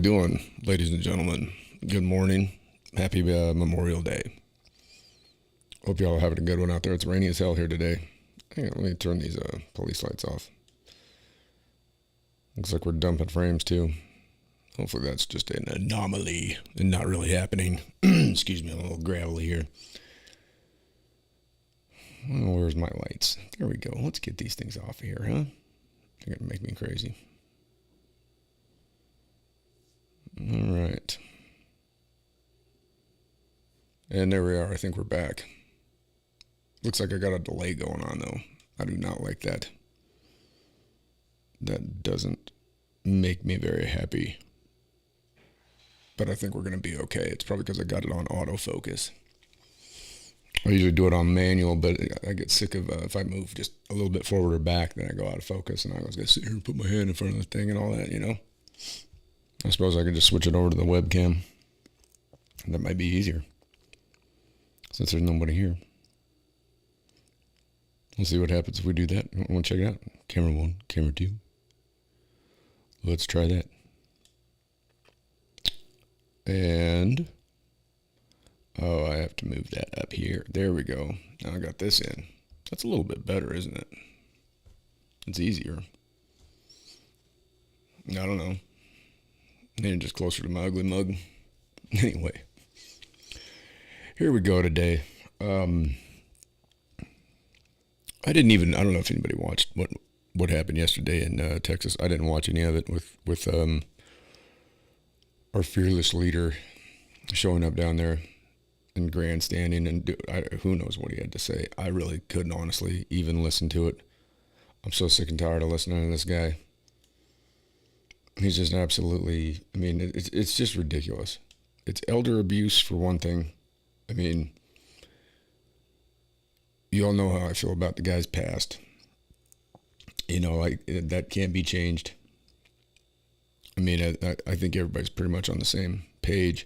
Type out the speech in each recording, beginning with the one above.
doing, ladies and gentlemen? Good morning. Happy Memorial Day. Hope y'all are having a good one out there. It's rainy as hell here today. Hang on, let me turn these police lights off. Looks like we're dumping frames too. Hopefully that's just an anomaly and not really happening. Excuse me, I'm a little gravelly here. Oh, where's my lights? There we go. Let's get these things off of here, huh? They're going to make me crazy. All right. And there we are. I think we're back. Looks like I got a delay going on, though. I do not like that. That doesn't make me very happy. But I think we're going to be okay. It's probably because I got it on autofocus. I usually do it on manual, but I get sick of if I move just a little bit forward or back, then I go out of focus, and I was going to sit here and put my hand in front of the thing and all that, you know. I suppose I could just switch it over to the webcam. That might be easier, since there's nobody here. Let's see what happens if we do that. Want to check it out? Camera 1, camera 2. Let's try that. And... oh, I have to move that up here. There we go. Now I got this in. That's a little bit better, isn't it? It's easier. I don't know. Maybe just closer to my ugly mug. Anyway. Here we go today. I don't know if anybody watched what happened yesterday in Texas. I didn't watch any of it with our fearless leader showing up down there and grandstanding, and who knows what he had to say. I really couldn't honestly even listen to it. I'm so sick and tired of listening to this guy. He's just absolutely, I mean, it's just ridiculous. It's elder abuse for one thing. I mean, you all know how I feel about the guy's past. You know, like, that can't be changed. I mean, I think everybody's pretty much on the same page.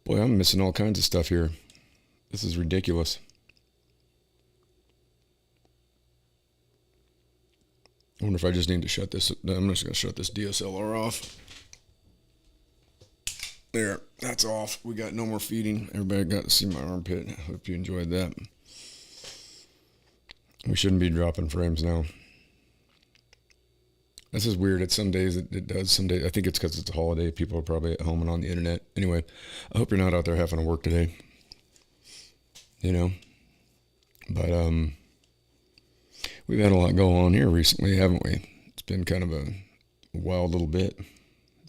Boy, I'm missing all kinds of stuff here. This is ridiculous. I wonder if I just need to shut this. I'm just going to shut this DSLR off. There, that's off. We got no more feeding. Everybody got to see my armpit. I hope you enjoyed that. We shouldn't be dropping frames now. This is weird. It's some days it does. Some days, I think it's because it's a holiday. People are probably at home and on the internet. Anyway, I hope you're not out there having to work today. You know? But, we've had a lot go on here recently, haven't we? It's been kind of a wild little bit.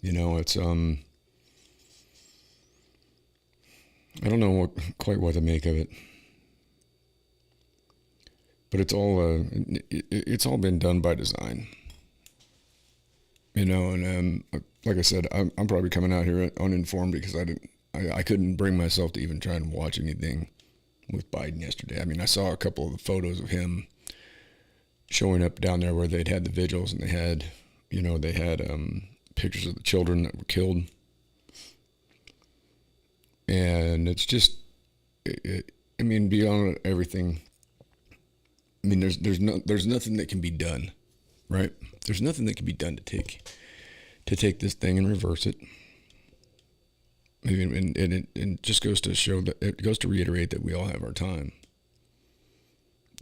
You know, it's, I don't know quite what to make of it. But it's all been done by design. You know, and like I said, I'm probably coming out here uninformed because I couldn't bring myself to even try and watch anything with Biden yesterday. I mean, I saw a couple of the photos of him showing up down there where they'd had the vigils, and they had pictures of the children that were killed, and it's just, I mean, beyond everything. I mean, there's nothing that can be done, right? There's nothing that can be done to take this thing and reverse it. I mean, and it just goes to show that it goes to reiterate that we all have our time.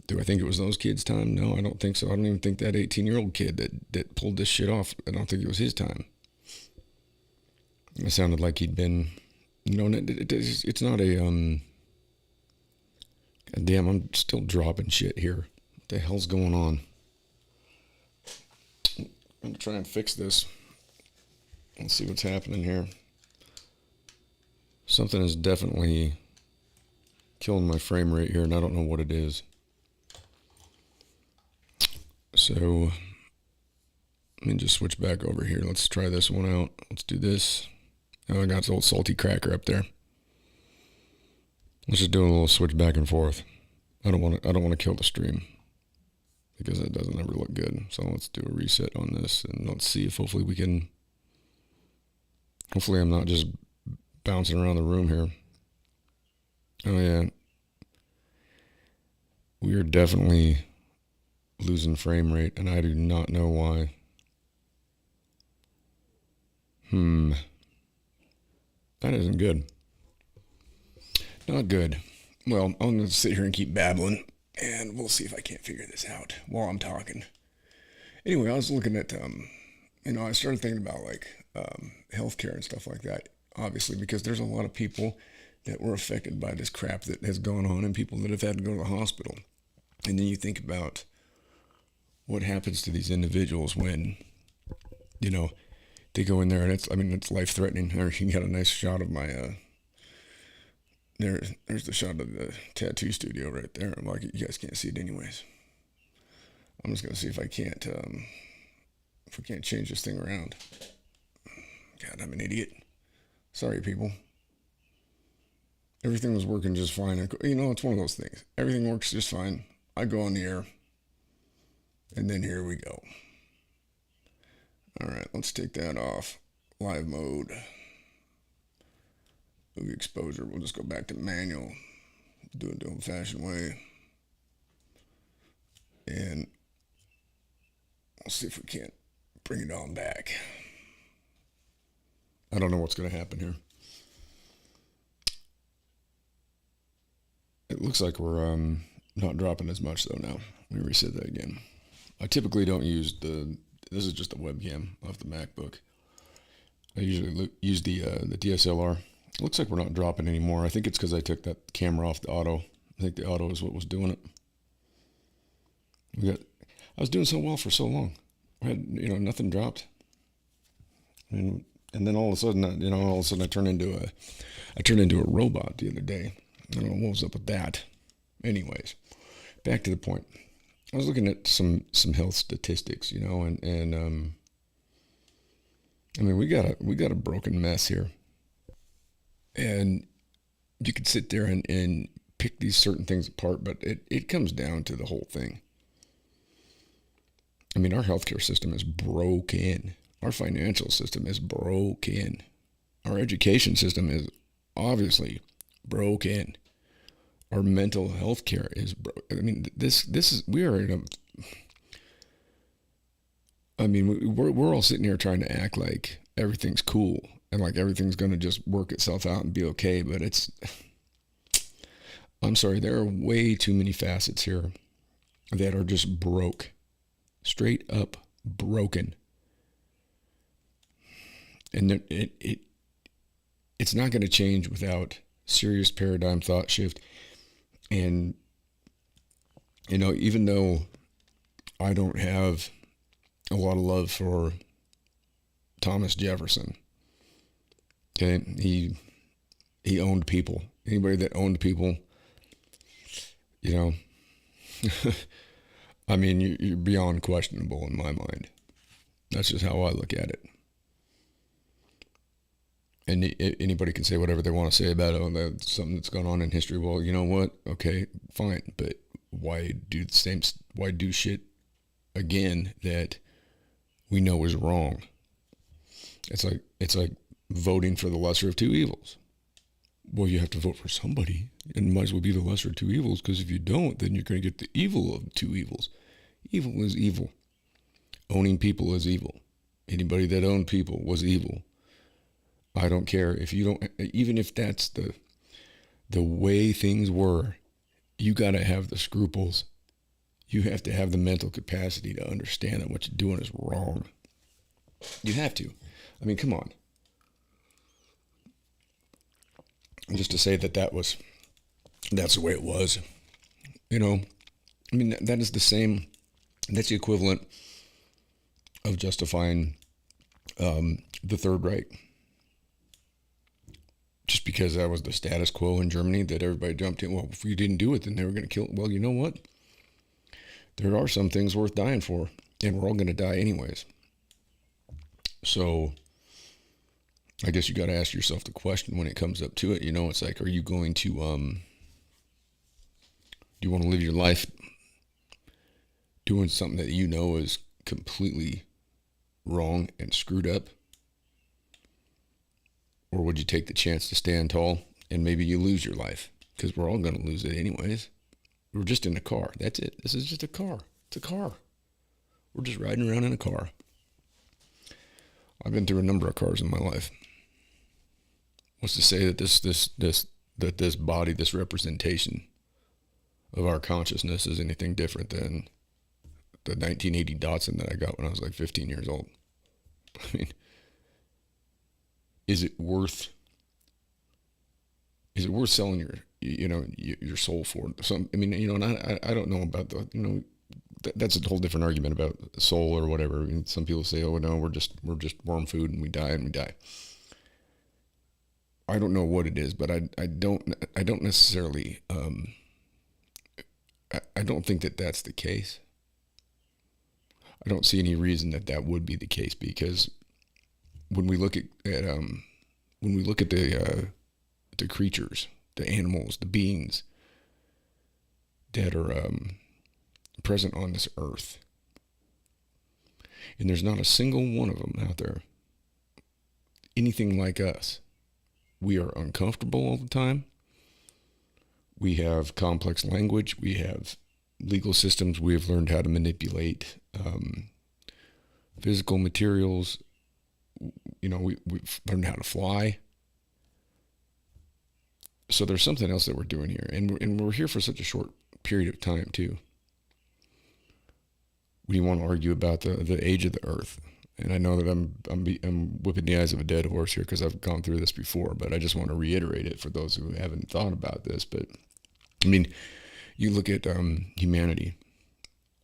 Do I think it was those kids' time? No, I don't think so. I don't even think that 18-year-old kid that pulled this shit off, I don't think it was his time. It sounded like he'd been, you know, it's not a, God damn, I'm still dropping shit here. What the hell's going on? I'm going to try and fix this. Let's see what's happening here. Something is definitely killing my frame rate here, and I don't know what it is. So, let me just switch back over here. Let's try this one out. Let's do this. Oh, I got this old salty cracker up there. Let's just do a little switch back and forth. I don't want to kill the stream because it doesn't ever look good. So let's do a reset on this, and let's see if hopefully I'm not just bouncing around the room here. Oh yeah. We are definitely losing frame rate, and I do not know why. That isn't good. Not good. Well, I'm going to sit here and keep babbling, and we'll see if I can't figure this out while I'm talking. Anyway, I was looking at, I started thinking about like healthcare and stuff like that, obviously, because there's a lot of people that were affected by this crap that has gone on and people that have had to go to the hospital. And then you think about what happens to these individuals when, they go in there and it's life-threatening. There, you got a nice shot of my, there's the shot of the tattoo studio right there. Like, you guys can't see it anyways. I'm just going to see if I can't, if we can't change this thing around. God, I'm an idiot. Sorry, people. Everything was working just fine. It's one of those things. Everything works just fine. I go on the air, and then here we go. All right, let's take that off. Live mode. Movie exposure. We'll just go back to manual. Do it the old-fashioned way. And we'll see if we can't bring it on back. I don't know what's going to happen here. It looks like we're not dropping as much though now. Let me reset that again. I typically don't use this is just a webcam off the MacBook. I usually use the DSLR. It looks like we're not dropping anymore. I think it's because I took that camera off the auto. I think the auto is what was doing it. I was doing so well for so long. I had, nothing dropped. And then all of a sudden, I turned into a robot the other day. I don't know what was up with that. Anyways, back to the point. I was looking at some health statistics, and we got a broken mess here. And you could sit there and pick these certain things apart, but it comes down to the whole thing. I mean, our healthcare system is broken. Our financial system is broken. Our education system is obviously broken. Our mental health care is broken. I mean, we're all sitting here trying to act like everything's cool and like everything's going to just work itself out and be okay. But I'm sorry, there are way too many facets here that are just broke. Straight up broken. And it's not going to change without serious paradigm thought shift. And, even though I don't have a lot of love for Thomas Jefferson, okay, he owned people. Anybody that owned people, I mean, you're beyond questionable in my mind. That's just how I look at it. And anybody can say whatever they want to say about it. Oh, that's something that's gone on in history. Well, you know what? Okay, fine. But why do shit again that we know is wrong? It's like voting for the lesser of two evils. Well, you have to vote for somebody, and it might as well be the lesser of two evils, because if you don't, then you're going to get the evil of two evils. Evil is evil. Owning people is evil. Anybody that owned people was evil. I don't care if you don't, even if that's the way things were, you got to have the scruples. You have to have the mental capacity to understand that what you're doing is wrong. You have to. I mean, come on. Just to say that's the way it was. That is the same, that's the equivalent of justifying the Third Reich. Just because that was the status quo in Germany that everybody jumped in. Well, if you didn't do it, then they were going to kill. Well, you know what? There are some things worth dying for, and we're all going to die anyways. So I guess you got to ask yourself the question when it comes up to it. It's like, are you going to, do you want to live your life doing something that is completely wrong and screwed up? Or would you take the chance to stand tall and maybe you lose your life? Because we're all going to lose it anyways. We're just in a car. That's it. This is just a car. It's a car. We're just riding around in a car. I've been through a number of cars in my life. What's to say that this body, this representation of our consciousness is anything different than the 1980 Datsun that I got when I was like 15 years old? I mean, is it worth selling your soul for some? I mean, and I don't know about that's a whole different argument about soul or whatever. I mean, some people say, oh no, we're just worm food and we die. I don't know what it is, but I don't necessarily I don't think that that's the case. I don't see any reason that would be the case, because when we look at the creatures, the animals, the beings that are present on this earth, and there's not a single one of them out there anything like us. We are uncomfortable all the time. We have complex language. We have legal systems. We have learned how to manipulate physical materials. We've learned how to fly. So there's something else that we're doing here, and we're here for such a short period of time too. We want to argue about the age of the Earth, and I know that I'm whipping the eyes of a dead horse here because I've gone through this before, but I just want to reiterate it for those who haven't thought about this. But I mean, you look at humanity.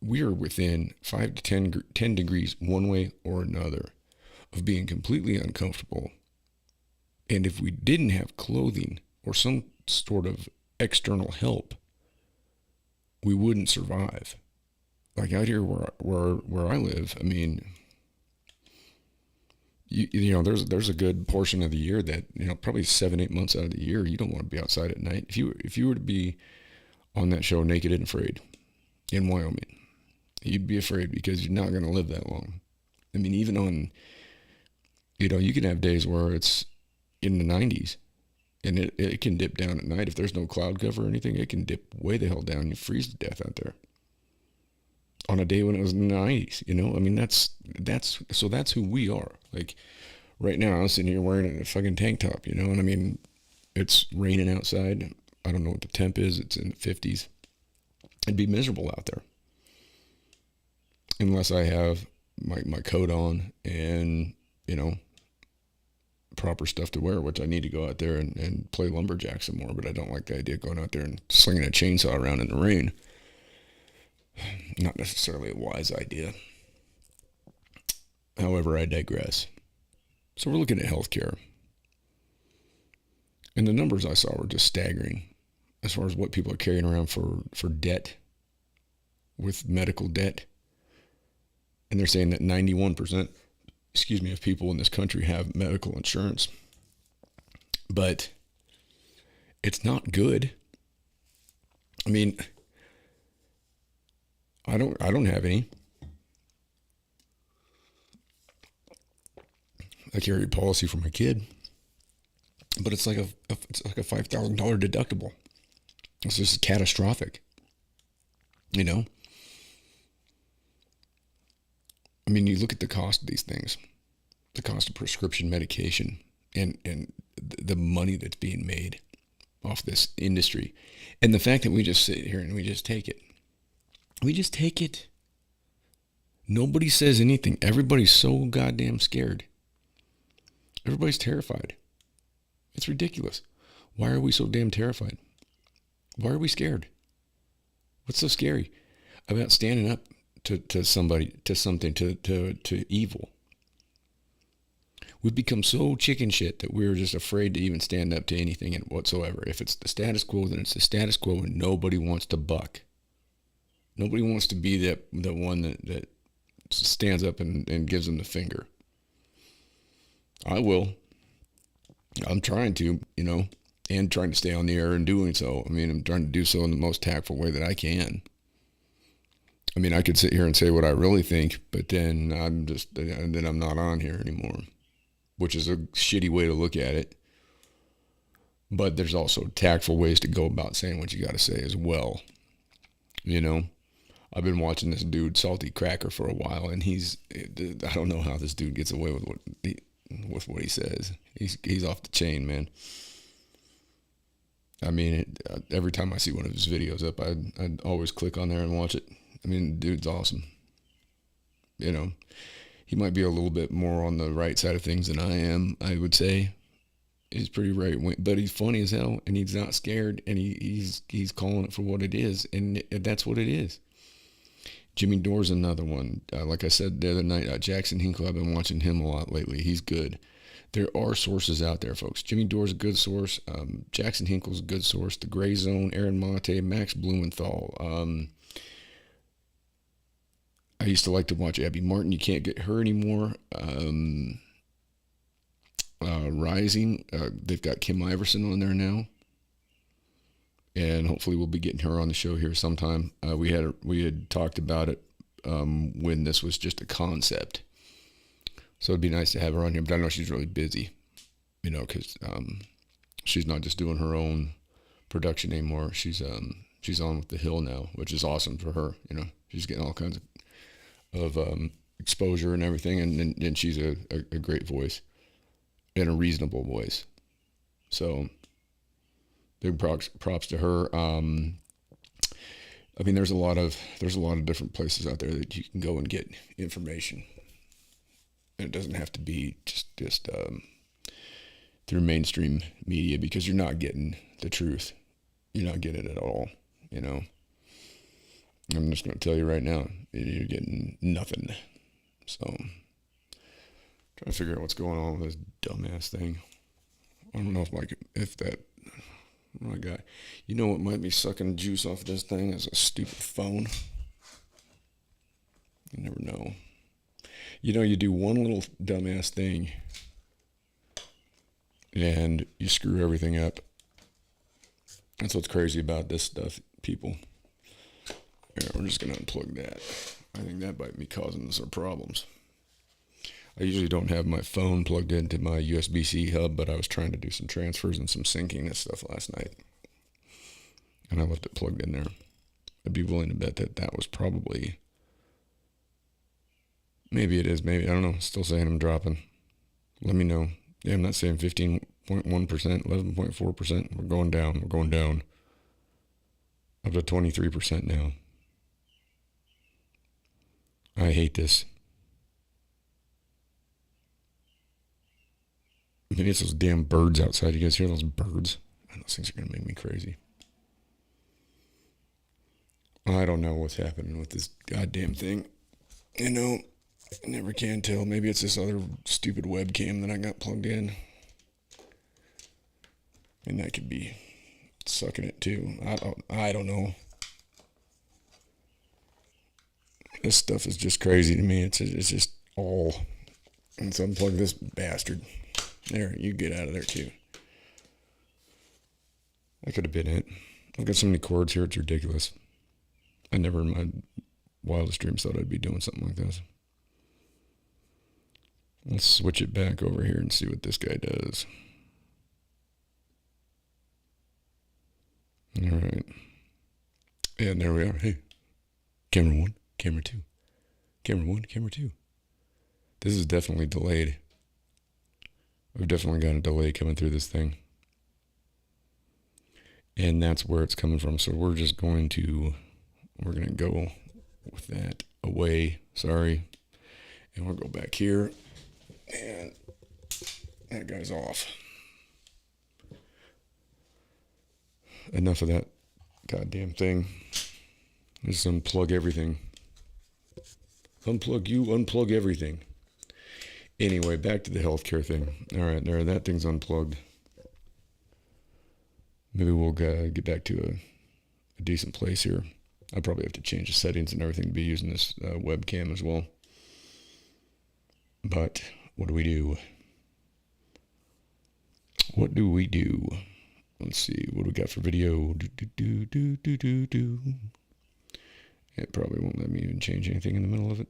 We are within 5 to 10 degrees one way or another of being completely uncomfortable. And if we didn't have clothing or some sort of external help, we wouldn't survive. Like out here where I live, I mean, there's a good portion of the year that, probably 7-8 months out of the year, you don't want to be outside at night. If you were to be on that show Naked and Afraid in Wyoming, you'd be afraid because you're not going to live that long. I mean, even on, you can have days where it's in the 90s, and it can dip down at night. If there's no cloud cover or anything, it can dip way the hell down. You freeze to death out there on a day when it was in the 90s. I mean, that's who we are. Like right now, I'm sitting here wearing a fucking tank top, and I mean, it's raining outside. I don't know what the temp is. It's in the 50s. It'd be miserable out there unless I have my coat on and, proper stuff to wear, which I need to go out there and play lumberjack some more, but I don't like the idea of going out there and slinging a chainsaw around in the rain. Not necessarily a wise idea. However, I digress. So we're looking at healthcare. And the numbers I saw were just staggering as far as what people are carrying around for debt, with medical debt. And they're saying that 91%, of people in this country have medical insurance. But it's not good. I mean, I don't have any. I carry a policy for my kid, but it's like a $5,000 deductible. It's just catastrophic. I mean, you look at the cost of these things, the cost of prescription medication, and the money that's being made off this industry, and the fact that we just sit here and we just take it. We just take it. Nobody says anything. Everybody's so goddamn scared. Everybody's terrified. It's ridiculous. Why are we so damn terrified? Why are we scared? What's so scary about standing up to somebody, to something, to evil? We've become so chicken shit that we're just afraid to even stand up to anything whatsoever. If it's the status quo, then it's the status quo, and nobody wants to buck. Nobody wants to be the one that stands up and gives them the finger. I will. I'm trying to, and trying to stay on the air and doing so. I mean, I'm trying to do so in the most tactful way that I can. I mean, I could sit here and say what I really think, but then I'm not on here anymore, which is a shitty way to look at it. But there's also tactful ways to go about saying what you got to say as well. I've been watching this dude, Salty Cracker, for a while, and I don't know how this dude gets away with with what he says. He's off the chain, man. I mean, every time I see one of his videos up, I'd always click on there and watch it. I mean, dude's awesome. You know, he might be a little bit more on the right side of things than I am, I would say. He's pretty right wing, but he's funny as hell, and he's not scared, and he's calling it for what it is, and that's what it is. Jimmy Dore's another one. Like I said the other night, Jackson Hinkle, I've been watching him a lot lately. He's good. There are sources out there, folks. Jimmy Dore's a good source. Jackson Hinkle's a good source. The Gray Zone, Aaron Monte, Max Blumenthal. I used to like to watch Abby Martin. You can't get her anymore. Rising. They've got Kim Iverson on there now. And hopefully we'll be getting her on the show here sometime. We had talked about it when this was just a concept. So it'd be nice to have her on here, but I know she's really busy, because she's not just doing her own production anymore. She's on with The Hill now, which is awesome for her. She's getting all kinds of exposure and everything, and she's a great voice and a reasonable voice. So big props to her. I mean, there's a lot of different places out there that you can go and get information. And it doesn't have to be just through mainstream media, because you're not getting the truth. You're not getting it at all. I'm just going to tell you right now, you're getting nothing. So, trying to figure out what's going on with this dumbass thing. I don't know if that. Oh my God. You know what might be sucking juice off this thing is a stupid phone. You never know. You do one little dumbass thing and you screw everything up. That's what's crazy about this stuff, people. Here, we're just going to unplug that. I think that might be causing us our problems. I usually don't have my phone plugged into my USB-C hub, but I was trying to do some transfers and some syncing and stuff last night. And I left it plugged in there. I'd be willing to bet that was probably... Maybe it is, maybe. I don't know. Still saying I'm dropping. Let me know. Yeah, I'm not saying 15.1%, 11.4%. We're going down. We're going down. Up to 23% now. I hate this. Maybe it's those damn birds outside. You guys hear those birds? Those things are going to make me crazy. I don't know what's happening with this goddamn thing. I never can tell. Maybe it's this other stupid webcam that I got plugged in. And that could be sucking it too. I don't know. This stuff is just crazy to me. It's just all. Let's unplug this bastard. There, you get out of there too. That could have been it. I've got so many cords here, it's ridiculous. I never in my wildest dreams thought I'd be doing something like this. Let's switch it back over here and see what this guy does. All right. And there we are. Hey, camera 1, camera 2. Camera 1, camera 2. This is definitely delayed. We've definitely got a delay coming through this thing. And that's where it's coming from. So we're going to go with that away. Sorry. And we'll go back here. And that guy's off. Enough of that goddamn thing. Just unplug everything. Unplug everything. Anyway, back to the healthcare thing. All right, that thing's unplugged. Maybe we'll get back to a decent place here. I probably have to change the settings and everything to be using this webcam as well. But what do we do? What do we do? Let's see. What do we got for video? It probably won't let me even change anything in the middle of it.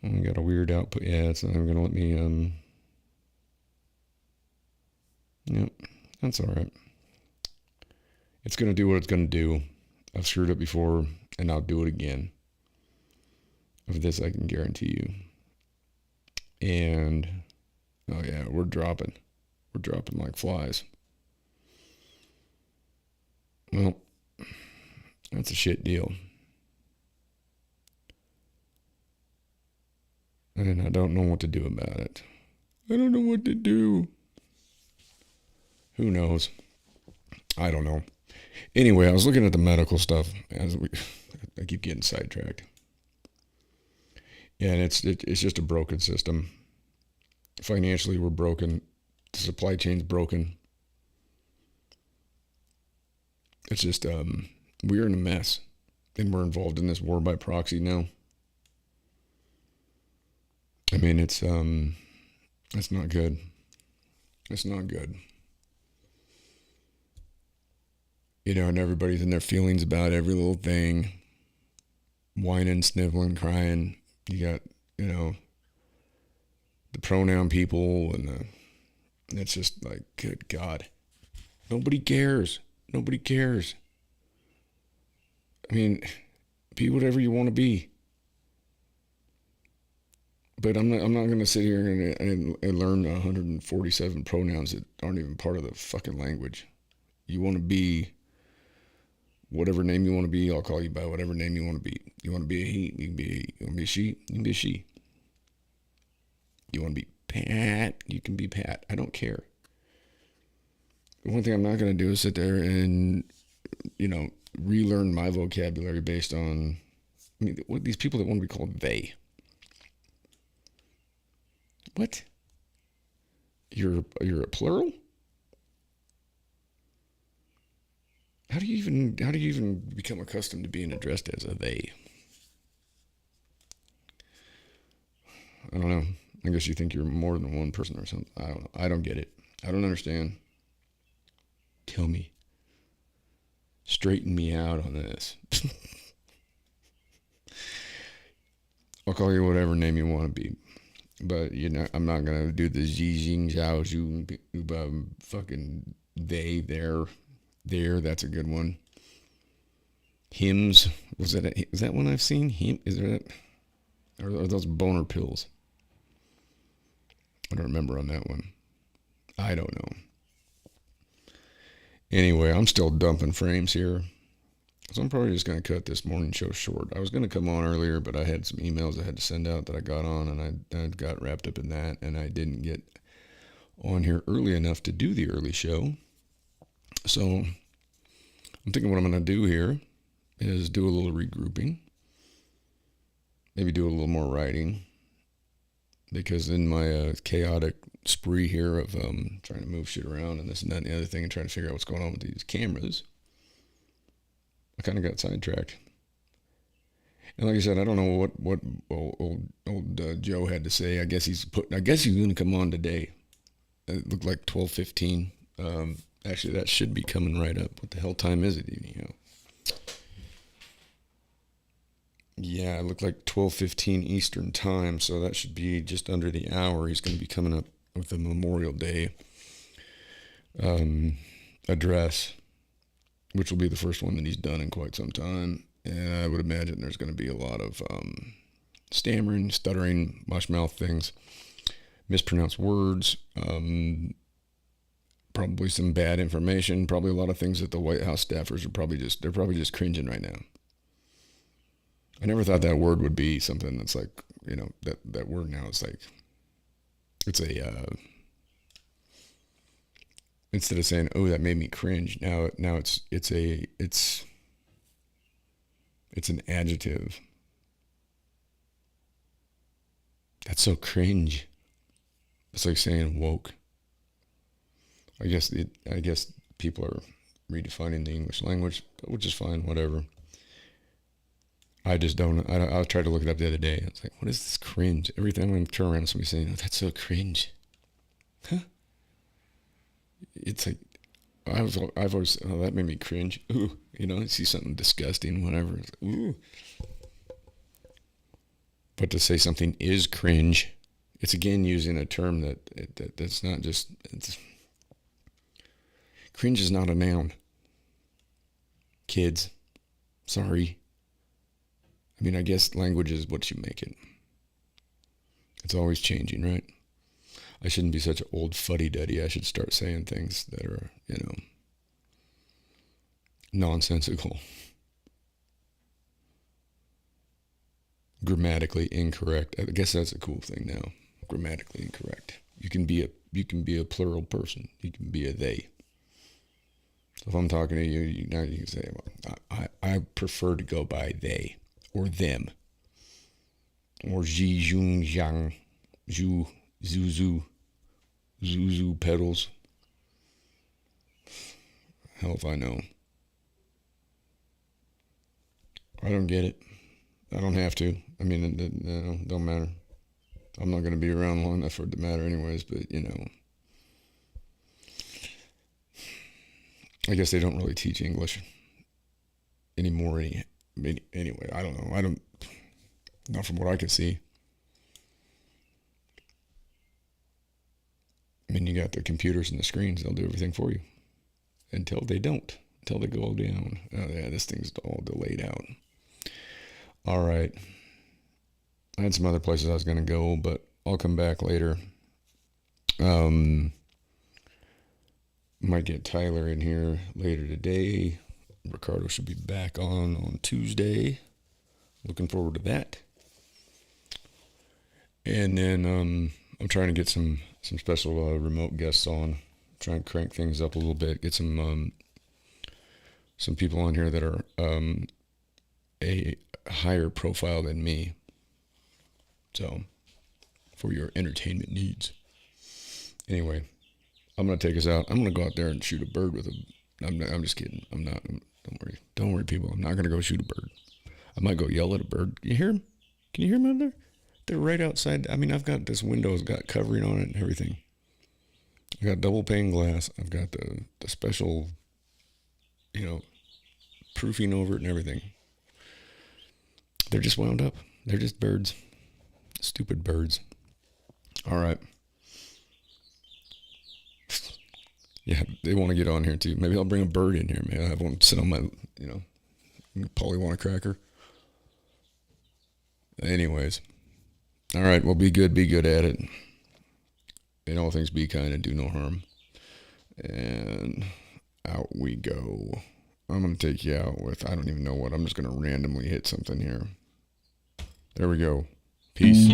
We got a weird output. Yeah, it's not even going to let me... Yep, that's all right. It's going to do what it's going to do. I've screwed up before, and I'll do it again. Of this, I can guarantee you. And, oh yeah, we're dropping. We're dropping like flies. Well, that's a shit deal. And I don't know what to do about it. I don't know what to do. Who knows? I don't know. Anyway, I was looking at the medical stuff I keep getting sidetracked. And it's just a broken system. Financially, we're broken. The supply chain's broken. It's just we're in a mess, and we're involved in this war by proxy now. I mean, it's not good. It's not good. You know, and everybody's in their feelings about every little thing, whining, sniveling, crying. You got, you know, the pronoun people, and it's just like, good God, nobody cares. Nobody cares. I mean, be whatever you want to be. But I'm not going to sit here and learn 147 pronouns that aren't even part of the fucking language. You want to be whatever name you want to be. I'll call you by whatever name you want to be. You want to be a he, you can be a he. You want to be a she, you can be a she. You want to be Pat, you can be Pat. I don't care. The one thing I'm not going to do is sit there and, you know, relearn my vocabulary based on, I mean, what these people that want to be called they. What? You're a plural? How do you even become accustomed to being addressed as a they? I don't know. I guess you think you're more than one person or something. I don't know. I don't get it. I don't understand. Tell me. Straighten me out on this. I'll call you whatever name you want to be. But, you know, I'm not going to do the Xi, Zhao, Zhu, fucking they, there. That's a good one. Hymns. Is that one I've seen? Is there that? Or are those boner pills? I don't remember on that one. I don't know. Anyway, I'm still dumping frames here. So I'm probably just going to cut this morning show short. I was going to come on earlier, but I had some emails I had to send out that I got on, and I got wrapped up in that, and I didn't get on here early enough to do the early show. So I'm thinking what I'm going to do here is do a little regrouping. Maybe do a little more writing. Because in my chaotic spree here of trying to move shit around and this and that and the other thing and trying to figure out what's going on with these cameras, I kind of got sidetracked. And like I said, I don't know what old Joe had to say. I guess he's going to come on today. It looked like 12:15. Actually, that should be coming right up. What the hell time is it anyhow? Yeah, it looked like 12:15 Eastern time, so that should be just under the hour. He's going to be coming up with the Memorial Day address, which will be the first one that he's done in quite some time. And I would imagine there's going to be a lot of stammering, stuttering, mush mouth things, mispronounced words, probably some bad information, probably a lot of things that the White House staffers are probably just cringing right now. I never thought that word would be something that's like, you know, that word now is like, it's a, instead of saying, oh, that made me cringe, now it's an adjective. That's so cringe. It's like saying woke. I guess people are redefining the English language, which is fine, whatever. I just don't. I tried to look it up the other day. I was like, what is this cringe? Every time I turn around, somebody saying, oh, that's so cringe. Huh? It's like, I've always, oh, that made me cringe. Ooh, you know, I see something disgusting, whatever. It's like, ooh. But to say something is cringe, it's again using a term that's not just, cringe is not a noun. Kids, sorry. I mean, I guess language is what you make it. It's always changing, right? I shouldn't be such an old fuddy-duddy. I should start saying things that are, nonsensical. Grammatically incorrect. I guess that's a cool thing now. Grammatically incorrect. You can be a plural person. You can be a they. So if I'm talking to you, now you can say, well, I prefer to go by they or them or Ji, Jung, Yang, Zhu, Zuzu, Zuzu pedals. Hell if I know. I don't get it. I don't have to. I mean, it don't matter. I'm not going to be around long enough for it to matter anyways, but, I guess they don't really teach English anymore anyway. I don't know. Not from what I can see. I mean, you got the computers and the screens. They'll do everything for you. Until they don't. Until they go down. Oh, yeah, this thing's all delayed out. All right. I had some other places I was going to go, but I'll come back later. Might get Tyler in here later today. Ricardo should be back on Tuesday. Looking forward to that. And then I'm trying to get some special remote guests on. Try and crank things up a little bit. Get some people on here that are a higher profile than me. So, for your entertainment needs. Anyway, I'm going to take us out. I'm going to go out there and shoot a bird with I'm just kidding. I'm not. Don't worry. Don't worry, people. I'm not going to go shoot a bird. I might go yell at a bird. Can you hear them? Can you hear them out there? They're right outside. I mean, I've got this window's got covering on it and everything. I got double pane glass. I've got the special, proofing over it and everything. They're just wound up. They're just birds. Stupid birds. All right. Yeah, they want to get on here too. Maybe I'll bring a bird in here. Maybe I'll have one sit on my, Polly want a cracker. Anyways. All right, well, be good at it. In all things, be kind and do no harm. And out we go. I'm going to take you out with, I don't even know what. I'm just going to randomly hit something here. There we go. Peace.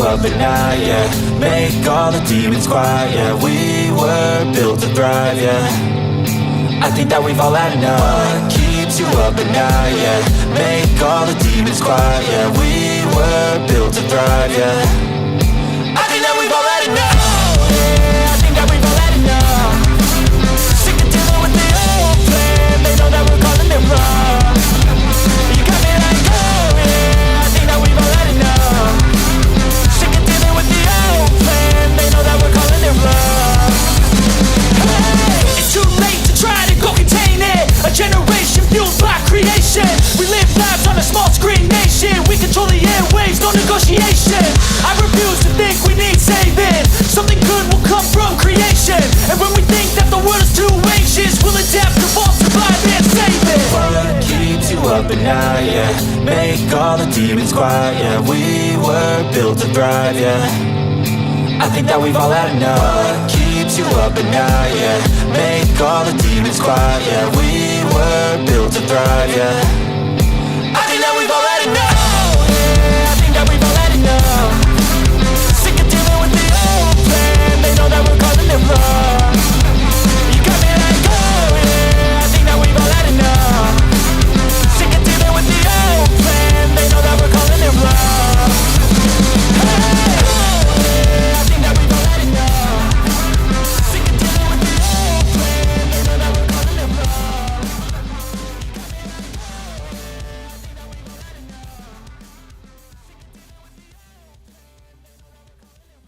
Up at night, yeah. Make all the demons quiet, yeah. We were built to thrive, yeah. I think that we've all had enough. What keeps you up at night, yeah. Make all the demons quiet, yeah. We were built to thrive, yeah. I think that we've all had enough, yeah. I think that we've all had enough. Sick of dealing with the old plan. They know that we're calling it wrong. You got me like, oh yeah. I think that we've all had enough. With the old plan, they know that we're calling it love. Hey, it's too late to try to go contain it. A generation fueled by creation. We live lives on a small screen nation. We control the airwaves, no negotiation. I refuse to think we need saving. Something good will come from creation. And when we think that the world is too anxious, we'll adapt, evolve, survive, and save it. What keeps you up at night, yeah. Make all the demons quiet, yeah. We were built to thrive, yeah. I think that we've all had enough. What keeps you up at night, yeah. Make all the demons quiet, yeah. We were built to thrive, yeah.